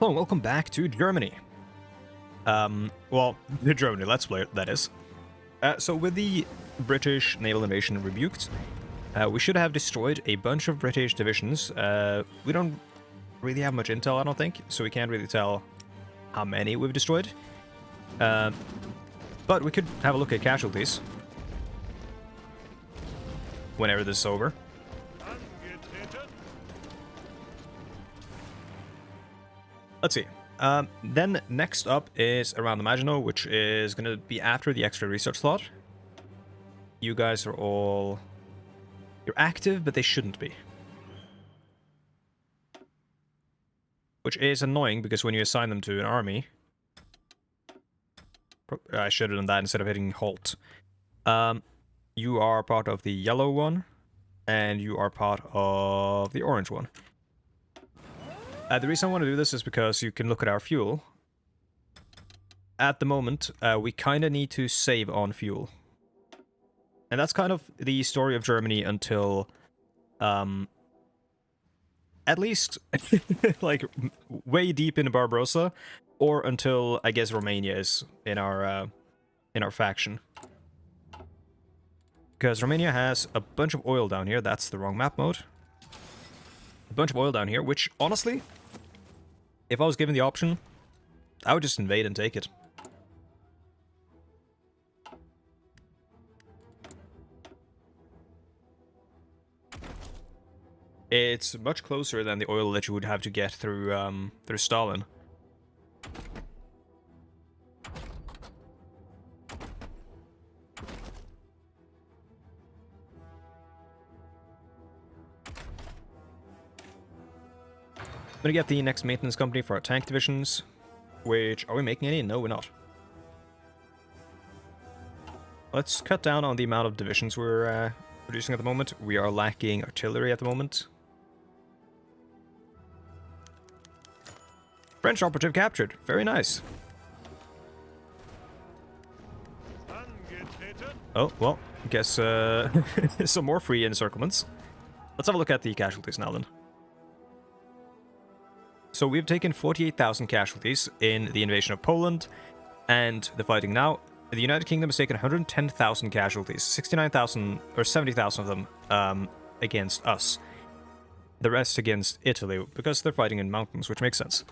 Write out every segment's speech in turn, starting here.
Hello and welcome back to Germany. Well, the Germany Let's Play, that is. So with the British naval invasion rebuked, we should have destroyed a bunch of British divisions. We don't really have much intel, I don't think, so we can't really tell how many we've destroyed. But we could have a look at casualties whenever this is over. Let's see. Then next up is around the Maginot, which is going to be after the extra research slot. You guys are all... You're active, but they shouldn't be. Which is annoying, because when you assign them to an army... I should have done that instead of hitting halt. You are part of the yellow one, and you are part of the orange one. The reason I want to do this is because you can look at our fuel. At the moment, we kind of need to save on fuel. And that's kind of the story of Germany until, at least, like, way deep in Barbarossa, or until, I guess, Romania is in our faction. Because Romania has a bunch of oil down here. That's the wrong map mode. A bunch of oil down here, which, honestly, if I was given the option, I would just invade and take it. It's much closer than the oil that you would have to get through through Stalin. I'm gonna get the next maintenance company for our tank divisions, which, are we making any? No, we're not. Let's cut down on the amount of divisions we're producing at the moment. We are lacking artillery at the moment. French operative captured. Very nice. Oh, well, I guess some more free encirclements. Let's have a look at the casualties now then. So we've taken 48,000 casualties in the invasion of Poland, and the fighting now. The United Kingdom has taken 110,000 casualties, 69,000 or 70,000 of them against us. The rest against Italy, because they're fighting in mountains, which makes sense.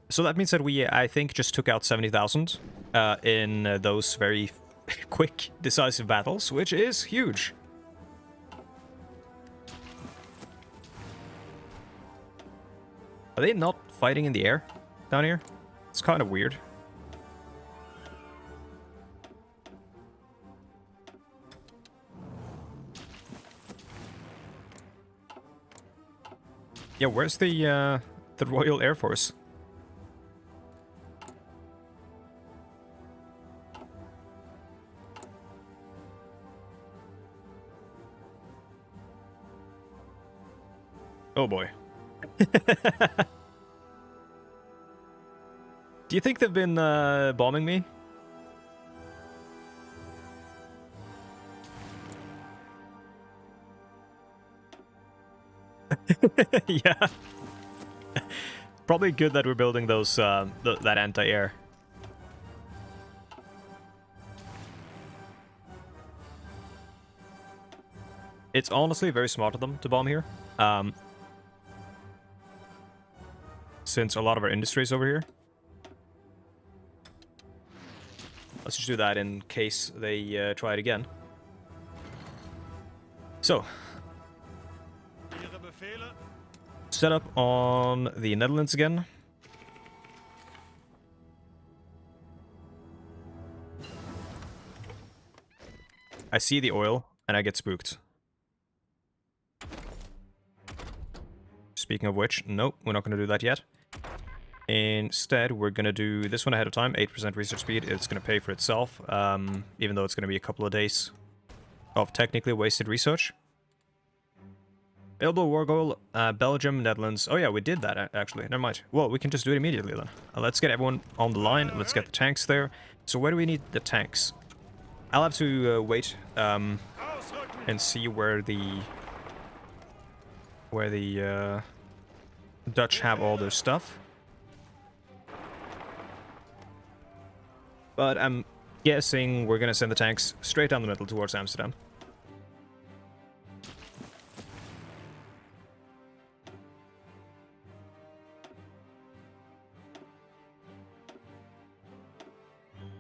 So that means that we, I think, just took out 70,000 in those very quick, decisive battles, which is huge. Are they not fighting in the air down here? It's kind of weird. Yeah, where's the Royal Air Force? Oh boy. Do you think they've been bombing me? Yeah. Probably good that we're building those that anti-air. It's honestly very smart of them to bomb here. Since a lot of our industry is over here. Let's just do that in case they try it again. So. Set up on the Netherlands again. I see the oil, and I get spooked. Speaking of which, nope, we're not going to do that yet. Instead, we're going to do this one ahead of time, 8% research speed. It's going to pay for itself, even though it's going to be a couple of days of technically wasted research. Available war goal, Belgium, Netherlands. Oh yeah, we did that, actually. Never mind. Well, we can just do it immediately then. Let's get everyone on the line. Let's get the tanks there. So where do we need the tanks? I'll have to wait and see where the Dutch have all their stuff. But I'm guessing we're gonna send the tanks straight down the middle towards Amsterdam.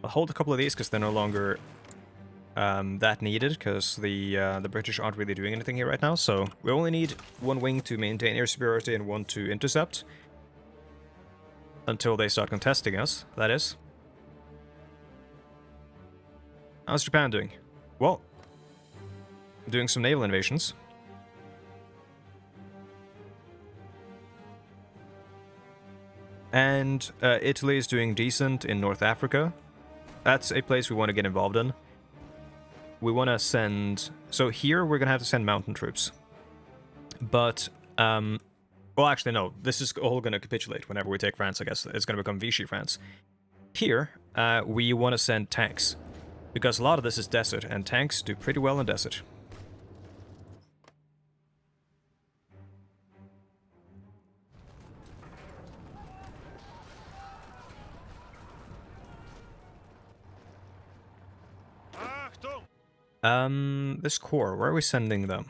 I'll hold a couple of these because they're no longer that needed, because the British aren't really doing anything here right now. So we only need one wing to maintain air superiority and one to intercept. Until they start contesting us, that is. How's Japan doing? Well, doing some naval invasions. And Italy is doing decent in North Africa. That's a place we want to get involved in. We want to send... So here we're going to have to send mountain troops. But, well, actually, no. This is all going to capitulate whenever we take France, I guess. It's going to become Vichy France. Here, we want to send tanks. Because a lot of this is desert, and tanks do pretty well in desert. This corps, where are we sending them?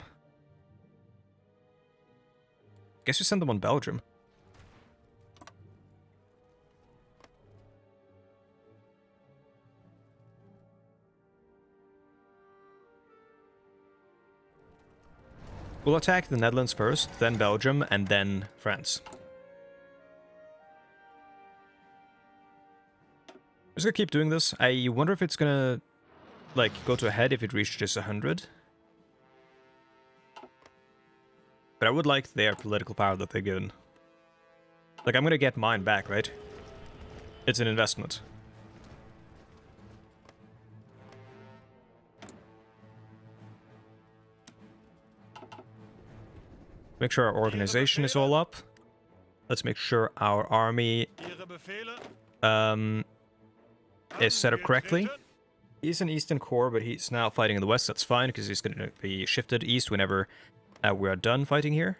Guess we send them on Belgium. We'll attack the Netherlands first, then Belgium, and then France. I'm just gonna keep doing this. I wonder if it's gonna, like, go to a head if it reaches 100. But I would like their political power that they're given. Like, I'm gonna get mine back, right? It's an investment. Make sure our organization is all up. Let's make sure our army is set up correctly. He's an Eastern Corps, but he's now fighting in the West. That's fine, because he's going to be shifted east whenever we are done fighting here.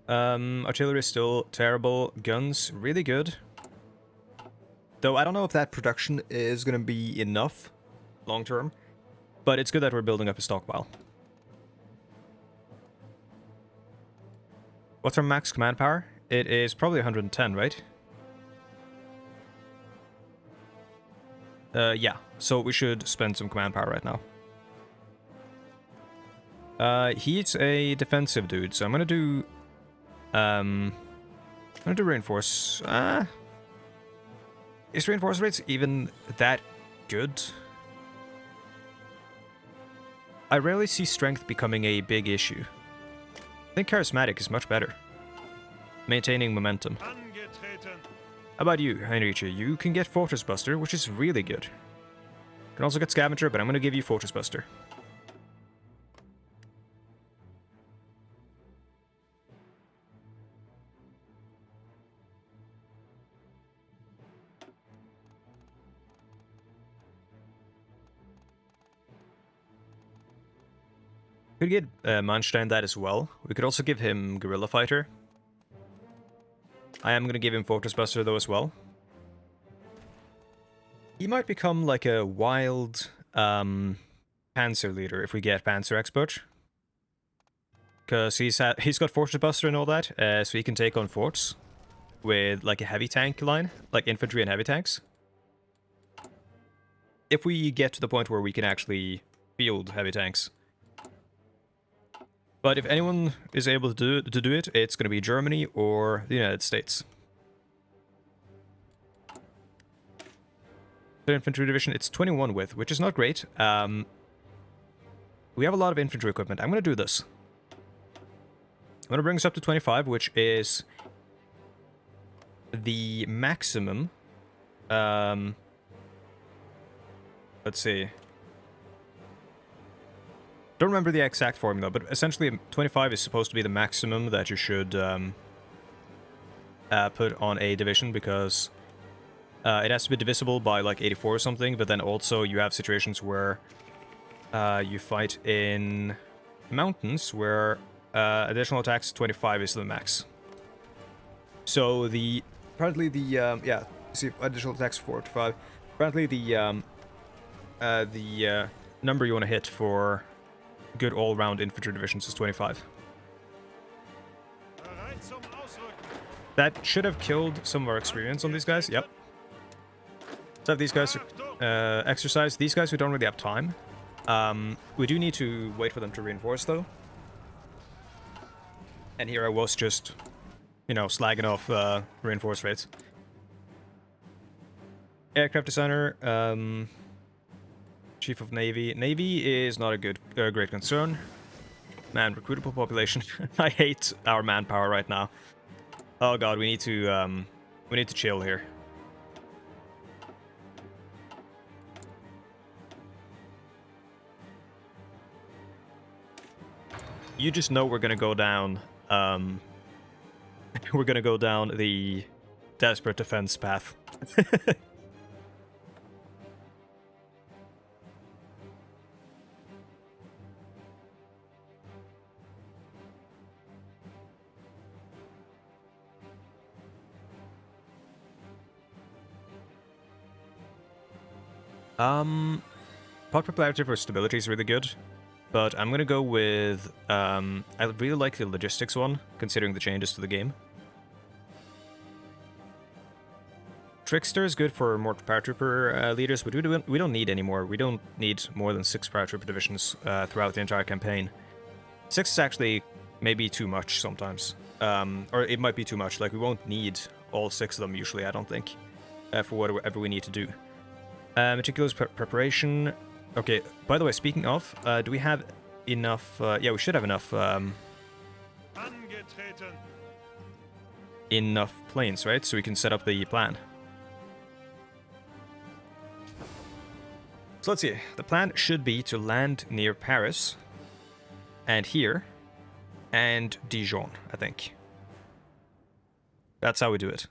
Artillery is still terrible. Guns, really good. Though I don't know if that production is going to be enough long term, but it's good that we're building up a stockpile. What's our max command power? It is probably 110, right? Yeah, so we should spend some command power right now. He's a defensive dude, so I'm gonna do reinforce. Is reinforce rates even that good? I rarely see strength becoming a big issue. I think charismatic is much better. Maintaining momentum. How about you, Heinricha? You can get Fortress Buster, which is really good. You can also get Scavenger, but I'm going to give you Fortress Buster. We could get Manstein that as well. We could also give him Guerrilla Fighter. I am going to give him Fortress Buster though as well. He might become like a wild Panzer leader if we get Panzer Expert. Because he's got Fortress Buster and all that, so he can take on forts with like a heavy tank line, like infantry and heavy tanks. If we get to the point where we can actually field heavy tanks. But if anyone is able to do it, it's going to be Germany or the United States. The infantry division, it's 21 width, which is not great. We have a lot of infantry equipment. I'm going to do this. I'm going to bring us up to 25, which is the maximum. Let's see. Don't remember the exact formula, but essentially 25 is supposed to be the maximum that you should put on a division, because it has to be divisible by like 84 or something, but then also you have situations where You fight in mountains where additional attacks 25 is the max. So apparently yeah, see additional attacks 45. Apparently the number you want to hit for good all-round infantry divisions is 25. That should have killed some of our experience on these guys. Yep. So have these guys exercise. These guys, we don't really have time. We do need to wait for them to reinforce, though. And here I was just, you know, slagging off reinforce rates. Aircraft designer, chief of navy. Navy is not a great concern. Man, recruitable population. I hate our manpower right now. Oh god, we need to chill here. You just know we're gonna go down. We're gonna go down the desperate defense path. Pod popularity for stability is really good, but I'm gonna go with I really like the logistics one, considering the changes to the game. Trickster is good for more paratrooper leaders, but we don't need any more. We don't need more than 6 paratrooper divisions throughout the entire campaign. 6 is actually maybe too much sometimes, or it might be too much. Like we won't need all 6 of them usually. I don't think for whatever we need to do. Meticulous preparation. Okay, by the way, speaking of, do we have enough... yeah, we should have enough... enough planes, right? So we can set up the plan. So let's see. The plan should be to land near Paris, and here, and Dijon, I think. That's how we do it.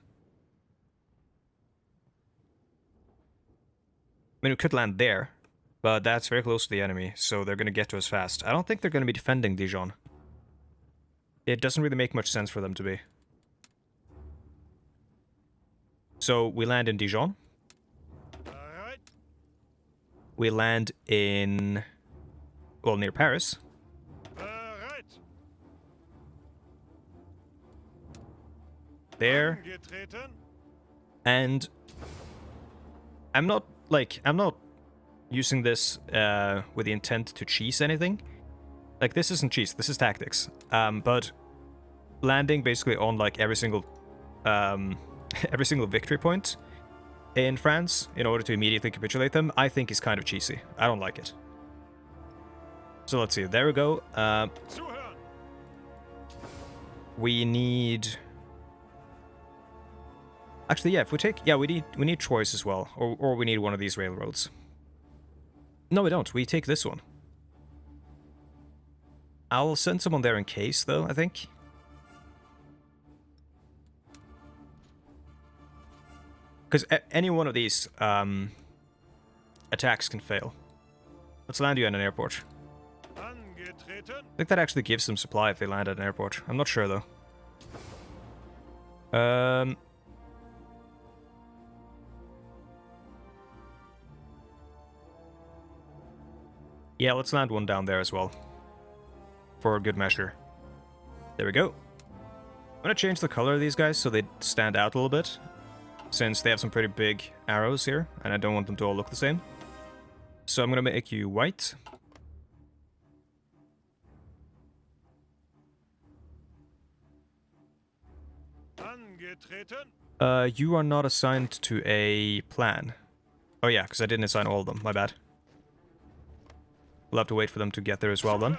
I mean, we could land there, but that's very close to the enemy, so they're going to get to us fast. I don't think they're going to be defending Dijon. It doesn't really make much sense for them to be. So we land in Dijon. We land in... well, near Paris. There. And... I'm not using this with the intent to cheese anything. Like, this isn't cheese, this is tactics. But landing basically on, like, every single victory point in France in order to immediately capitulate them, I think is kind of cheesy. I don't like it. So let's see, there we go. We need... actually, yeah, if we take... yeah, we need choice as well. Or we need one of these railroads. No, we don't. We take this one. I'll send someone there in case, though, I think. Because any one of these attacks can fail. Let's land you at an airport. I think that actually gives them supply if they land at an airport. I'm not sure, though. Yeah, let's land one down there as well. For good measure. There we go. I'm gonna change the color of these guys so they stand out a little bit. Since they have some pretty big arrows here, and I don't want them to all look the same. So I'm gonna make you white. You are not assigned to a plan. Oh yeah, because I didn't assign all of them, my bad. We'll have to wait for them to get there as well then.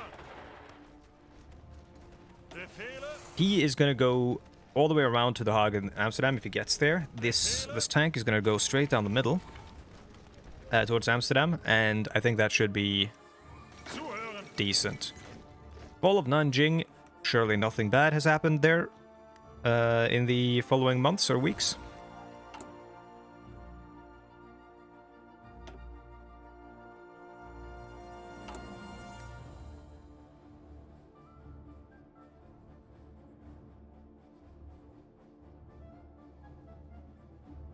He is gonna go all the way around to The Hague in Amsterdam if he gets there. This tank is gonna go straight down the middle towards Amsterdam, and I think that should be decent. Fall of Nanjing, surely nothing bad has happened there in the following months or weeks.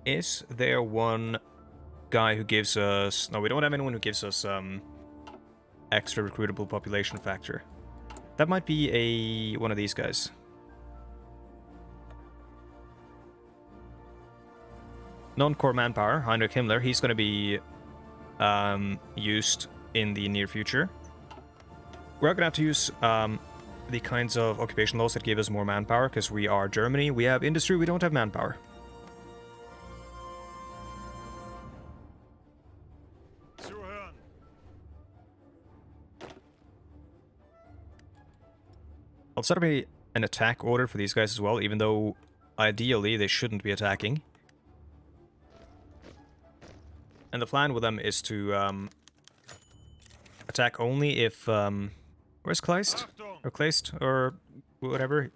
Is there one guy who gives us... No, we don't have anyone who gives us extra recruitable population factor. That might be one of these guys. Non-core manpower, Heinrich Himmler. He's going to be used in the near future. We're going to have to use the kinds of occupation laws that give us more manpower, because we are Germany. We have industry, we don't have manpower. I'll set up an attack order for these guys as well, even though ideally they shouldn't be attacking. And the plan with them is to attack only if... where's Kleist? Or Kleist? Or whatever.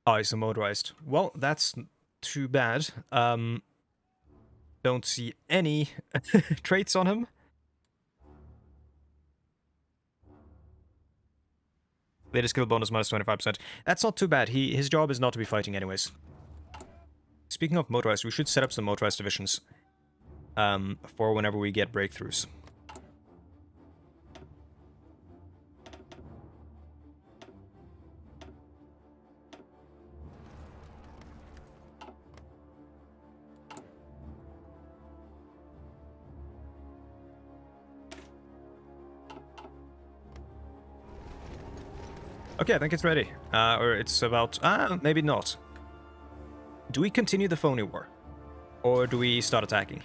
Oh, he's a motorized. Well, that's too bad. Don't see any traits on him. Latest skill bonus minus 25%. That's not too bad. His job is not to be fighting anyways. Speaking of motorized, we should set up some motorized divisions for whenever we get breakthroughs. Okay, I think it's ready. Or it's about... maybe not. Do we continue the phony war? Or do we start attacking?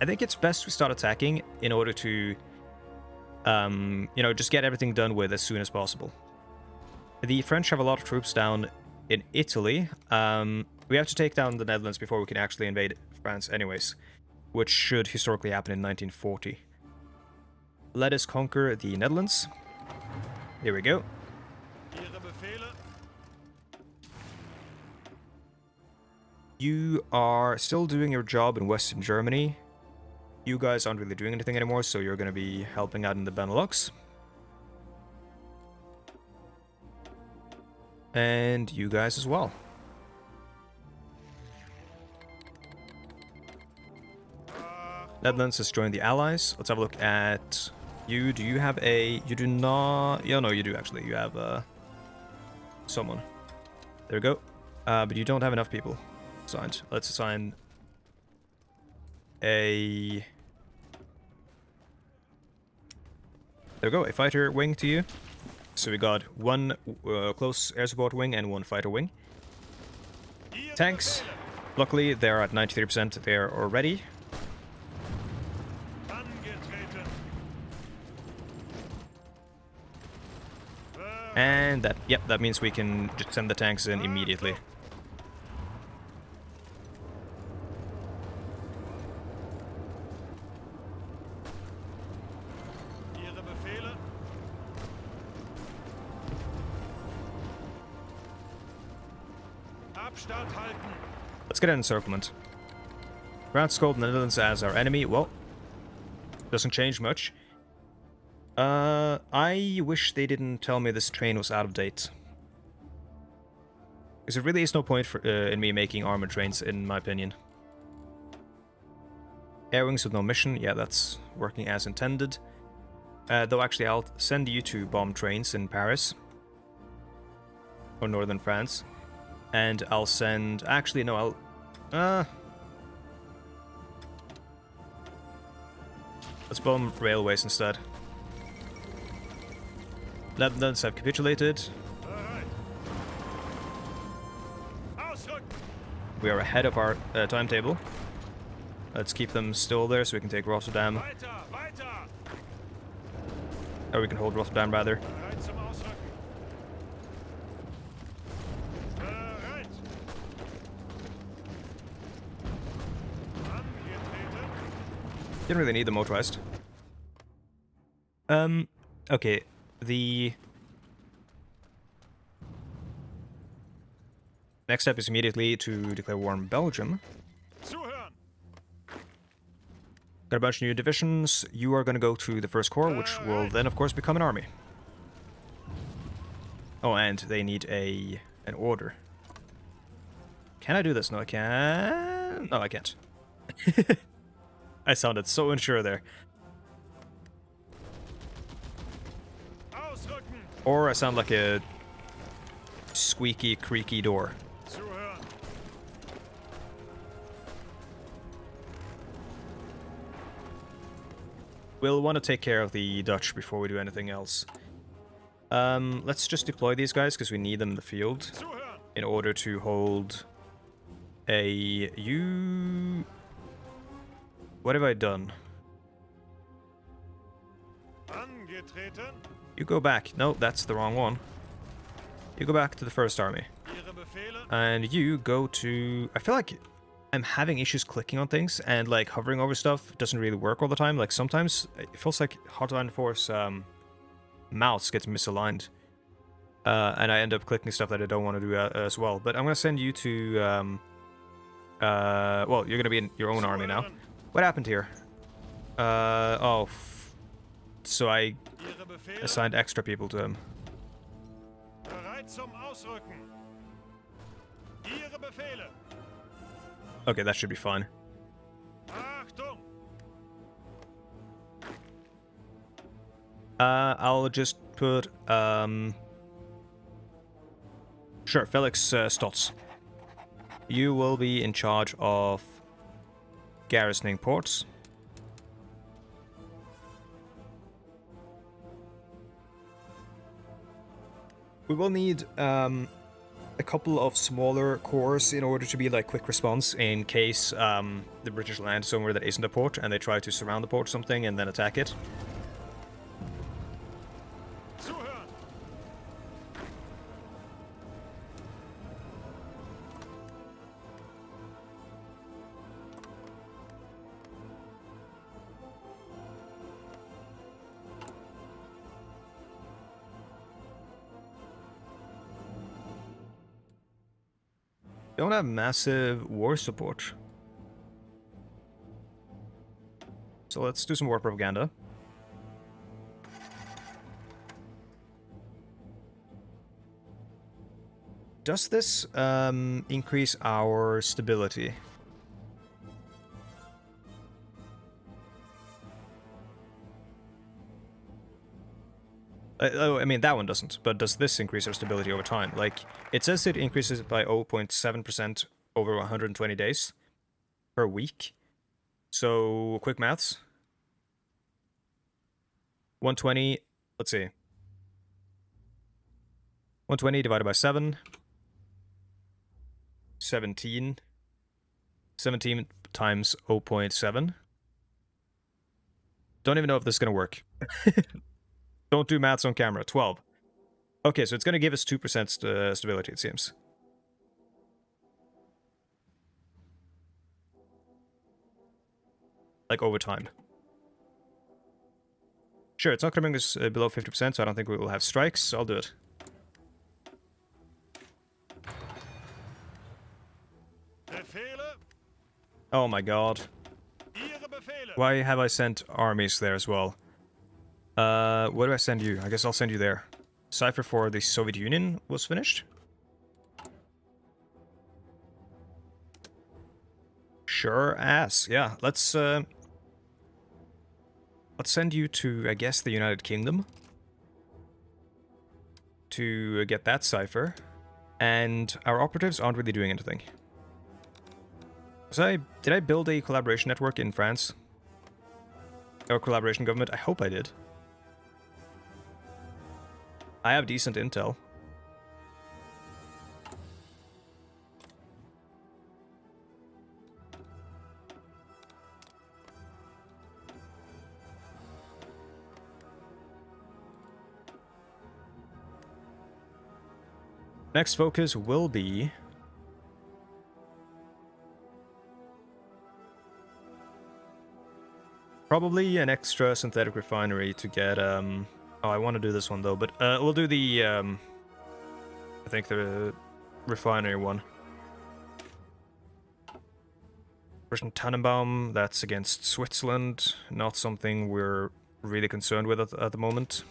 I think it's best we start attacking in order to, you know, just get everything done with as soon as possible. The French have a lot of troops down in Italy. We have to take down the Netherlands before we can actually invade France anyways, which should historically happen in 1940. Let us conquer the Netherlands. Here we go. You are still doing your job in Western Germany. You guys aren't really doing anything anymore, so you're going to be helping out in the Benelux. And you guys as well. Netherlands has joined the Allies. Let's have a look at you. Do you have a... You do not... Yeah, no, you do actually. You have someone. There we go. But you don't have enough people assigned. Let's assign a... There we go, a fighter wing to you. So we got one close air support wing and one fighter wing. Tanks. Luckily, they're at 93%. They're already. And that, yep, that means we can just send the tanks in immediately. Let's get an encirclement. France called the Netherlands as our enemy. Well, doesn't change much. I wish they didn't tell me this train was out of date. Because there really is no point for, in me making armored trains, in my opinion. Air wings with no mission. Yeah, that's working as intended. Though actually, I'll send you to bomb trains in Paris. Or northern France. And I'll send... Actually, no, I'll... Let's bomb railways instead. Netherlands have capitulated. We are ahead of our timetable. Let's keep them still there so we can take Rotterdam. Or we can hold Rotterdam, rather. Didn't really need the motorized. Okay. The next step is immediately to declare war on Belgium. Got a bunch of new divisions. You are going to go to the First Corps, which will then, of course, become an army. Oh, and they need an order. Can I do this? No, I can. No, I can't. I sounded so unsure there. Or I sound like a squeaky, creaky door. We'll want to take care of the Dutch before we do anything else. Let's just deploy these guys because we need them in the field in order to hold a you. What have I done? You go back. No, that's the wrong one. You go back to the first army. And you go to... I feel like I'm having issues clicking on things, and like hovering over stuff doesn't really work all the time. Like sometimes it feels like Hotline Force mouse gets misaligned. And I end up clicking stuff that I don't want to do as well. But I'm going to send you to... well, you're going to be in your own army now. What happened here? Oh... So I assigned extra people to him. Okay, that should be fine. I'll just put, sure, Felix Stotz. You will be in charge of garrisoning ports. We will need a couple of smaller corps in order to be like quick response in case the British land somewhere that isn't a port and they try to surround the port or something and then attack it. Don't have massive war support. So let's do some war propaganda. Does this increase our stability? Oh, I mean, that one doesn't, but does this increase our stability over time? Like, it says it increases it by 0.7% over 120 days per week. So, quick maths. 120, let's see. 120 divided by 7. 17. 17 times 0.7. Don't even know if this is going to work. Don't do maths on camera. 12. Okay, so it's going to give us 2% stability, it seems. Like, over time. Sure, it's not going to bring us below 50%, so I don't think we will have strikes, so I'll do it. Oh my god. Why have I sent armies there as well? Where do I send you? I guess I'll send you there. Cipher for the Soviet Union was finished. Sure ass. Yeah, let's send you to, I guess, the United Kingdom to get that cipher. And our operatives aren't really doing anything. So did I build a collaboration network in France? Or collaboration government? I hope I did. I have decent intel. Next focus will be... probably an extra synthetic refinery to get, Oh, I want to do this one though, but we'll do the, I think the refinery one. Russian Tannenbaum, that's against Switzerland. Not something we're really concerned with at the moment.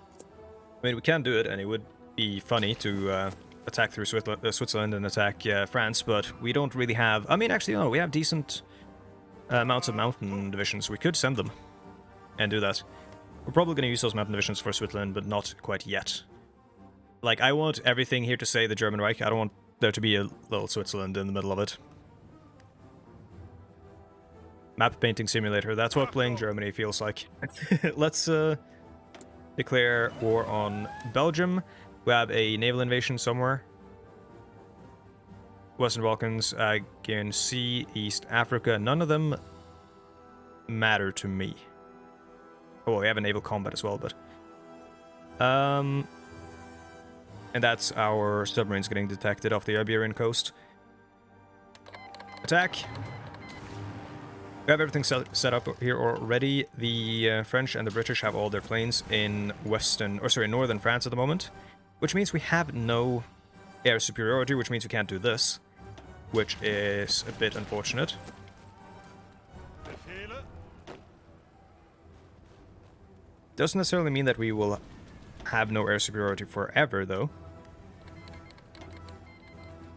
I mean, we can do it, and it would be funny to attack through Switzerland and attack France, but we don't really have... I mean, actually, no, we have decent amounts of mountain divisions. We could send them and do that. We're probably going to use those mountain divisions for Switzerland, but not quite yet. Like, I want everything here to say the German Reich. I don't want there to be a little Switzerland in the middle of it. Map painting simulator. That's what playing Germany feels like. Let's declare war on Belgium. We have a naval invasion somewhere. Western Balkans, Aegean Sea, East Africa. None of them matter to me. Oh, well, we have a naval combat as well, but... And that's our submarines getting detected off the Iberian coast. Attack! We have everything set up here already. The French and the British have all their planes in northern France at the moment, which means we have no air superiority, which means we can't do this, which is a bit unfortunate. Doesn't necessarily mean that we will have no air superiority forever, though.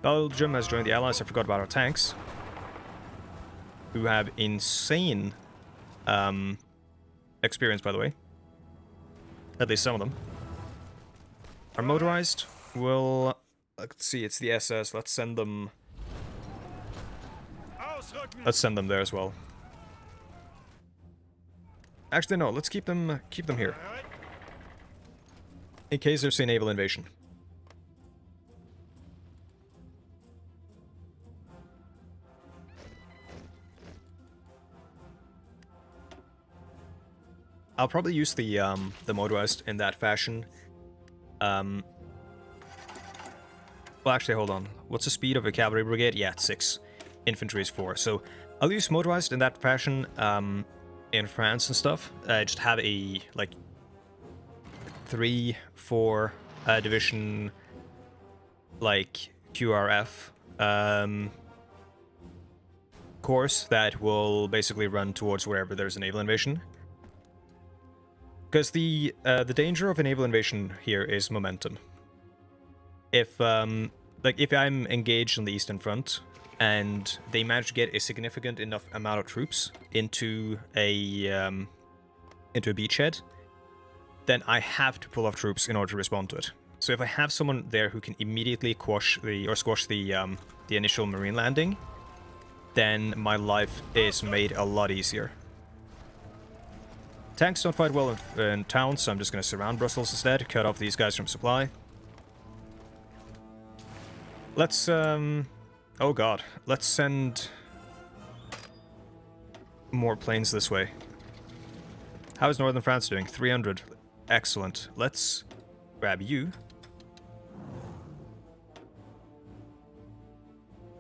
Belgium has joined the Allies. I forgot about our tanks, who have insane experience, by the way. At least some of them. Our motorized will... Let's see, it's the SS. Let's send them... Let's send them there as well. Actually, no, let's keep them here. In case there's a naval invasion. I'll probably use the motorized in that fashion. Well, actually, hold on. What's the speed of a cavalry brigade? Yeah, it's 6. Infantry is 4. So I'll use motorized in that fashion in France and stuff. Just have a, like, 3, 4 division, like, QRF course that will basically run towards wherever there's a naval invasion. Because the danger of a naval invasion here is momentum. If if I'm engaged on the Eastern Front and they manage to get a significant enough amount of troops into a beachhead, then I have to pull off troops in order to respond to it. So if I have someone there who can immediately squash the initial marine landing, then my life is made a lot easier. Tanks don't fight well in towns, so I'm just going to surround Brussels instead, cut off these guys from supply. Let's, oh god, let's send more planes this way. How is Northern France doing? 300. Excellent. Let's grab you.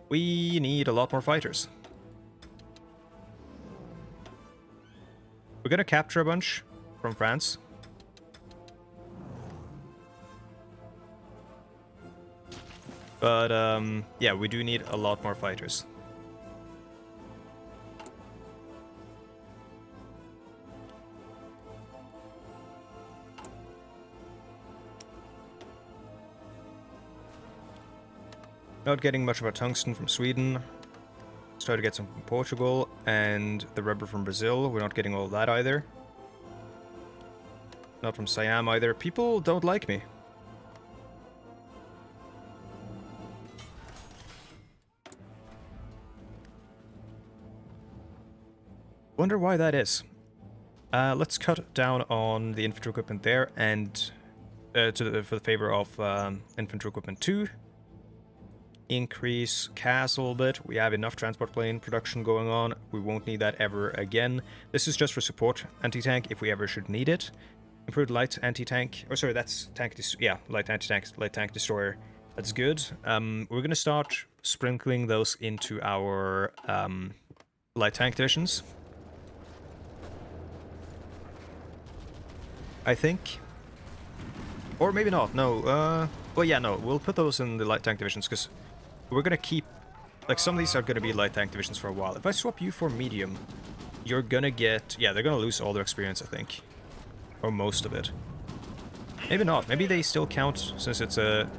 We need a lot more fighters. We're gonna capture a bunch from France. But, yeah, we do need a lot more fighters. Not getting much of our tungsten from Sweden. Let's try to get some from Portugal, and the rubber from Brazil. We're not getting all of that either. Not from Siam either. People don't like me. Wonder why that is. Let's cut down on the infantry equipment there, and for the favor of infantry equipment 2. Increase CAS a little bit. We have enough transport plane production going on. We won't need that ever again. This is just for support anti-tank if we ever should need it. Improved light anti-tank. Oh, sorry, that's tank. Yeah, light anti-tank, light tank destroyer. That's good. We're gonna start sprinkling those into our light tank divisions, I think. Or maybe not. No. Well, yeah, no. We'll put those in the light tank divisions because we're gonna keep, like, some of these are gonna be light tank divisions for a while. If I swap you for medium, you're gonna get, yeah, they're gonna lose all their experience, I think, or most of it. Maybe not. Maybe they still count since it's a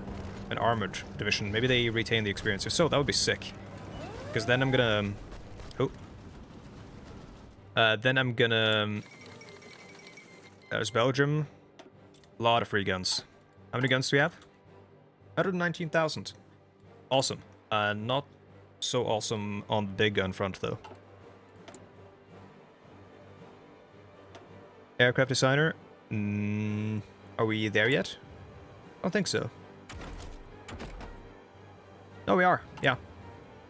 an armored division. Maybe they retain the experience. If so, that would be sick. Because then I'm gonna... then I'm gonna... There's Belgium. A lot of free guns. How many guns do we have? 119,000. Awesome. Not so awesome on the big gun front, though. Aircraft designer. Are we there yet? I don't think so. Oh, we are. Yeah.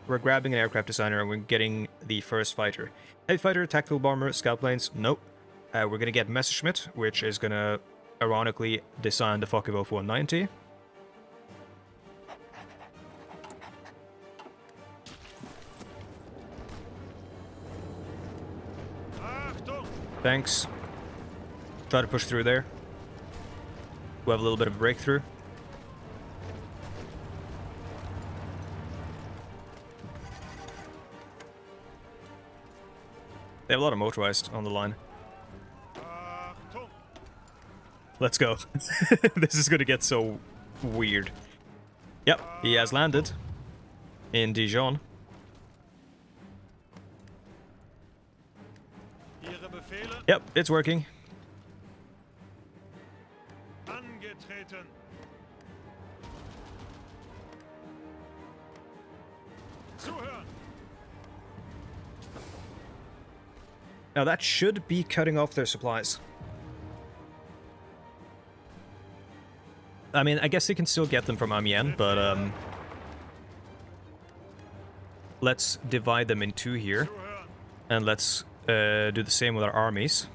We're grabbing an aircraft designer and we're getting the first fighter. Heavy fighter, tactical bomber, scout planes. Nope. We're gonna get Messerschmitt, which is gonna ironically design the Focke-Wulf 190. Thanks. Try to push through there. We'll have a little bit of a breakthrough. They have a lot of motorized on the line. Let's go. This is gonna get so weird. Yep, he has landed in Dijon. Yep, it's working. Now that should be cutting off their supplies. I mean, I guess they can still get them from Amiens, but let's divide them in two here. And let's do the same with our armies.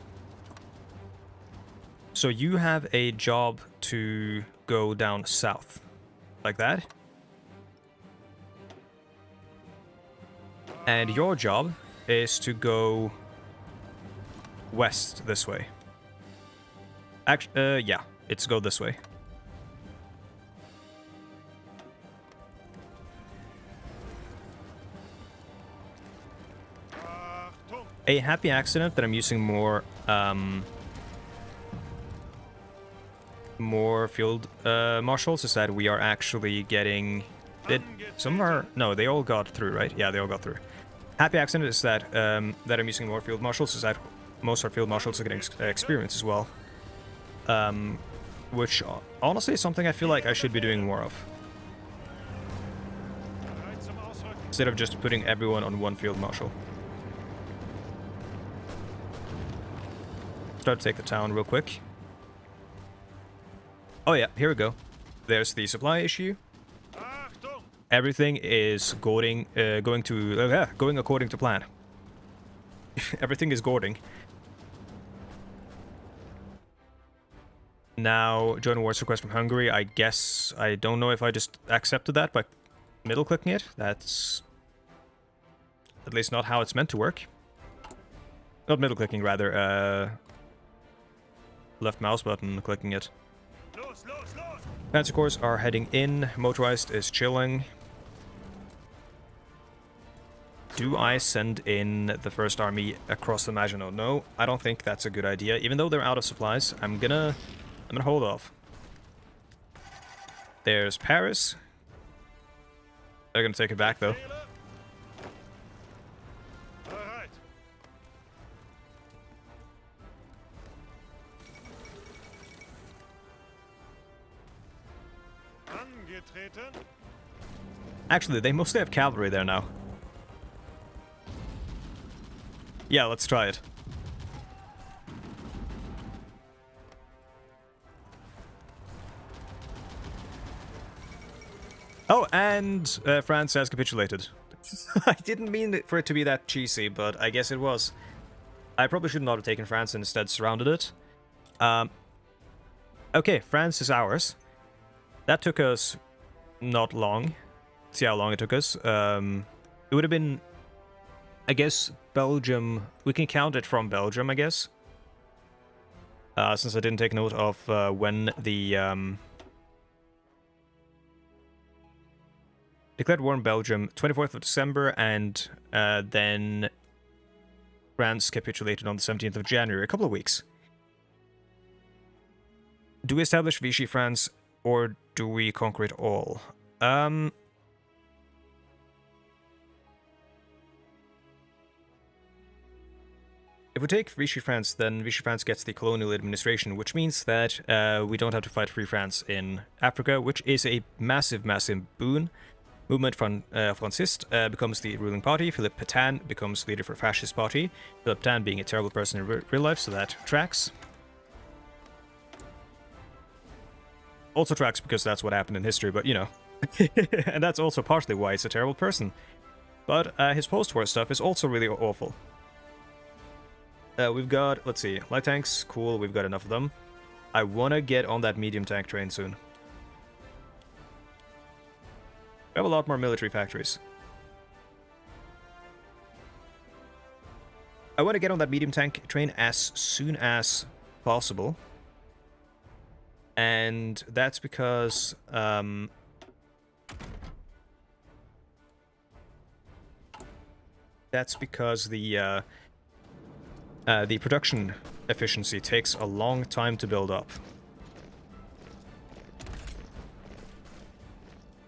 So you have a job to go down south. Like that. And your job is to go west this way. Actually, yeah, it's go this way. A happy accident that I'm using more field marshals is that we are actually getting... Did some of our... No, they all got through, right? Yeah, they all got through. Happy accident is that that I'm using more field marshals is that most of our field marshals are getting experience as well. Which honestly is something I feel like I should be doing more of. Instead of just putting everyone on one field marshal. Start to take the town real quick. Oh yeah, here we go. There's the supply issue. Everything is going according to plan. Everything is gording. Now, join awards request from Hungary. I guess I don't know if I just accepted that by middle clicking it. That's at least not how it's meant to work. Not middle clicking, rather. Left mouse button clicking it. Panzer Corps are heading in. Motorized is chilling. Do I send in the first army across the Maginot? No, I don't think that's a good idea. Even though they're out of supplies, I'm gonna hold off. There's Paris. They're gonna take it back though. Actually, they mostly have cavalry there now. Yeah, let's try it. Oh, and France has capitulated. I didn't mean for it to be that cheesy, but I guess it was. I probably should not have taken France and instead surrounded it. Okay, France is ours. That took us not long. Let's see how long it took us. It would have been, I guess, Belgium. We can count it from Belgium, I guess. Since I didn't take note of when the... Declared war in Belgium, 24th of December, and then France capitulated on the 17th of January, a couple of weeks. Do we establish Vichy France, or do we conquer it all? If we take Vichy France, then Vichy France gets the colonial administration, which means that we don't have to fight Free France in Africa, which is a massive, massive boon. Movement Franciste becomes the ruling party. Philippe Pétain becomes leader for Fascist Party. Philippe Pétain being a terrible person in real life, so that tracks. Also tracks because that's what happened in history, but you know. And that's also partially why he's a terrible person. But his post-war stuff is also really awful. We've got, let's see, light tanks, cool, we've got enough of them. I want to get on that medium tank train soon. We have a lot more military factories. I want to get on that medium tank train as soon as possible. And that's because... the production efficiency takes a long time to build up.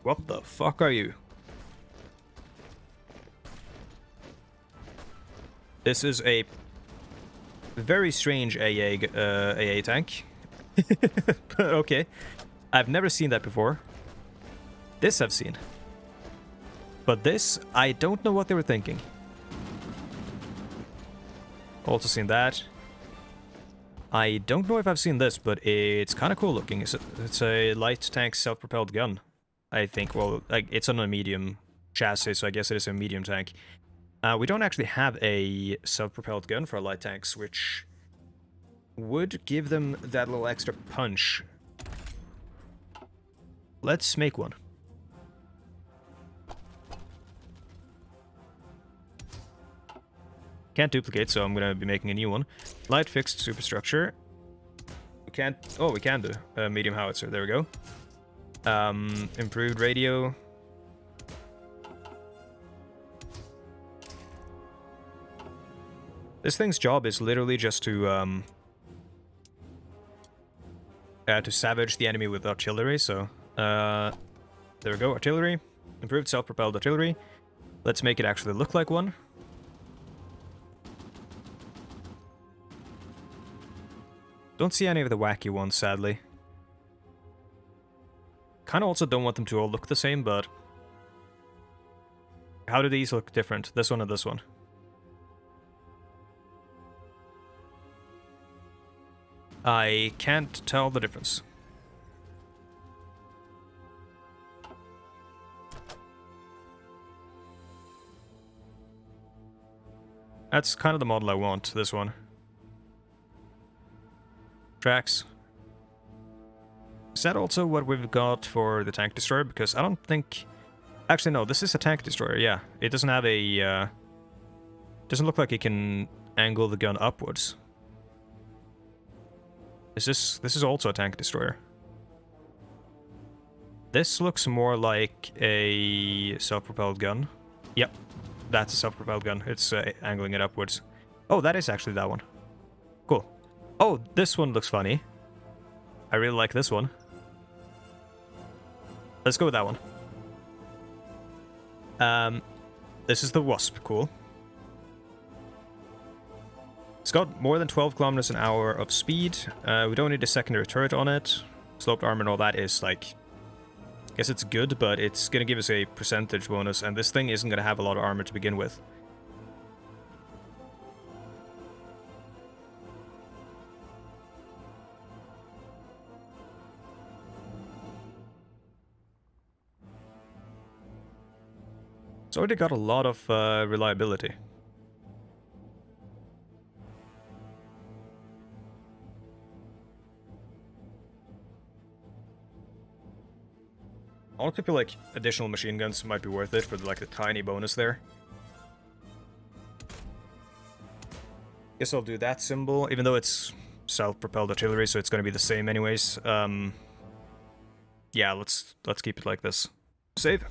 What the fuck are you? This is a very strange AA tank. But okay. I've never seen that before. This I've seen. But this, I don't know what they were thinking. Also seen that. I don't know if I've seen this, but it's kind of cool looking. It's a light tank self-propelled gun. I think, well, like, it's on a medium chassis, so I guess it is a medium tank. We don't actually have a self-propelled gun for light tanks, which would give them that little extra punch. Let's make one. Can't duplicate, so I'm gonna be making a new one. Light fixed superstructure. We can't... Oh, we can do a medium howitzer. There we go. Improved radio. This thing's job is literally just to savage the enemy with artillery, so... there we go, artillery. Improved self-propelled artillery. Let's make it actually look like one. Don't see any of the wacky ones, sadly. Kind of also don't want them to all look the same, but... How do these look different? This one and this one. I can't tell the difference. That's kind of the model I want, this one. Tracks. Is that also what we've got for the tank destroyer? Because I don't think... Actually, no, this is a tank destroyer, yeah. It doesn't have a... doesn't look like it can angle the gun upwards. This is also a tank destroyer. This looks more like a self-propelled gun. Yep, that's a self-propelled gun. It's angling it upwards. Oh, that is actually that one. Cool. Oh, this one looks funny. I really like this one. Let's go with that one. This is the Wasp. Cool. It's got more than 12 kilometers an hour of speed. We don't need a secondary turret on it. Sloped armor and all that is like... I guess it's good, but it's going to give us a percentage bonus, and this thing isn't going to have a lot of armor to begin with. It's already got a lot of reliability. I feel like additional machine guns might be worth it for the tiny bonus there. Guess I'll do that symbol, even though it's self-propelled artillery, so it's going to be the same anyways. Yeah, let's keep it like this. Save.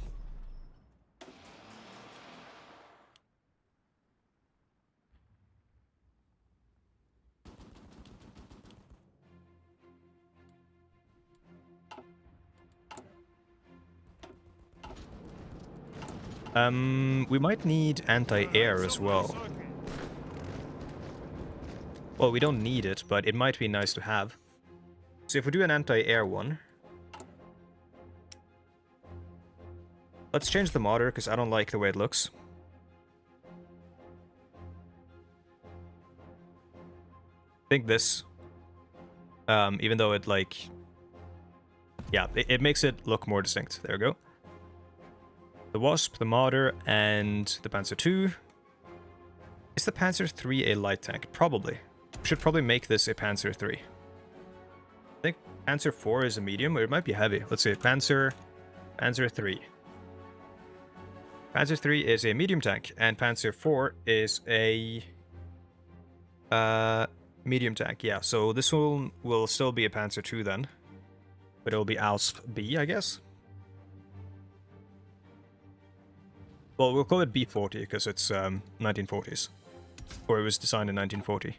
We might need anti-air as well. Well, we don't need it, but it might be nice to have. So if we do an anti-air one... Let's change the modder, because I don't like the way it looks. I think this, even though it, like... Yeah, it makes it look more distinct. There we go. The Wasp, the Marder, and the Panzer II. Is the Panzer III a light tank? Probably. We should probably make this a Panzer III. I think Panzer IV is a medium, or it might be heavy. Let's see, Panzer III. Panzer III is a medium tank, and Panzer IV is a medium tank. Yeah, so this one will still be a Panzer II then, but it'll be ALSP B, I guess. Well, we'll call it B40 because it's 1940s, or it was designed in 1940.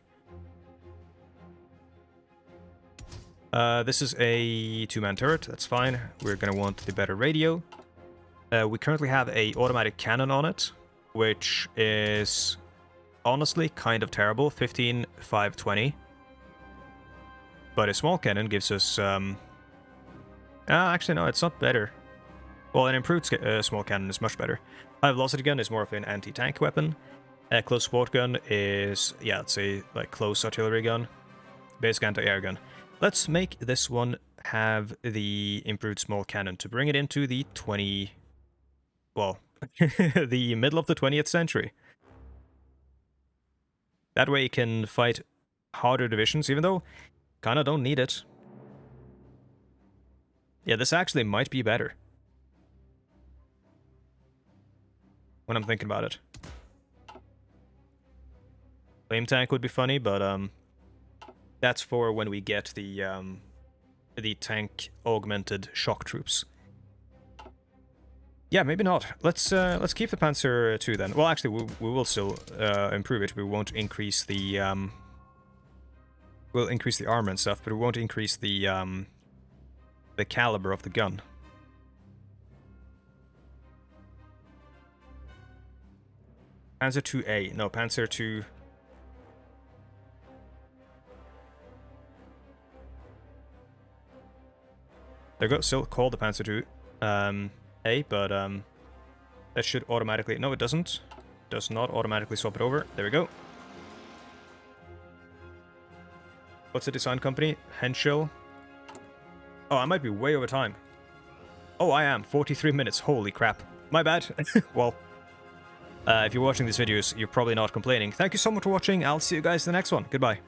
This is a 2-man turret, that's fine. We're gonna want the better radio. We currently have a automatic cannon on it, which is honestly kind of terrible, 15,520. But a small cannon gives us... actually, no, it's not better. Well, an improved small cannon is much better. High velocity gun is more of an anti-tank weapon. A close support gun is, yeah, it's a like close artillery gun. Basic anti-air gun. Let's make this one have the improved small cannon to bring it into the well, the middle of the 20th century. That way it can fight harder divisions, even though kinda don't need it. Yeah, this actually might be better. When I'm thinking about it. Flame tank would be funny, but that's for when we get the tank augmented shock troops. Yeah, maybe not. Let's keep the Panzer II then. Well, actually, we will still improve it. We won't increase the we'll increase the armor and stuff, but we won't increase the caliber of the gun. Panzer IIA. No, Panzer II. There we go. Still called the Panzer II A, but that should automatically... No, it doesn't. Does not automatically swap it over. There we go. What's the design company? Henschel. Oh, I might be way over time. Oh, I am. 43 minutes. Holy crap. My bad. Well... if you're watching these videos, you're probably not complaining. Thank you so much for watching. I'll see you guys in the next one. Goodbye.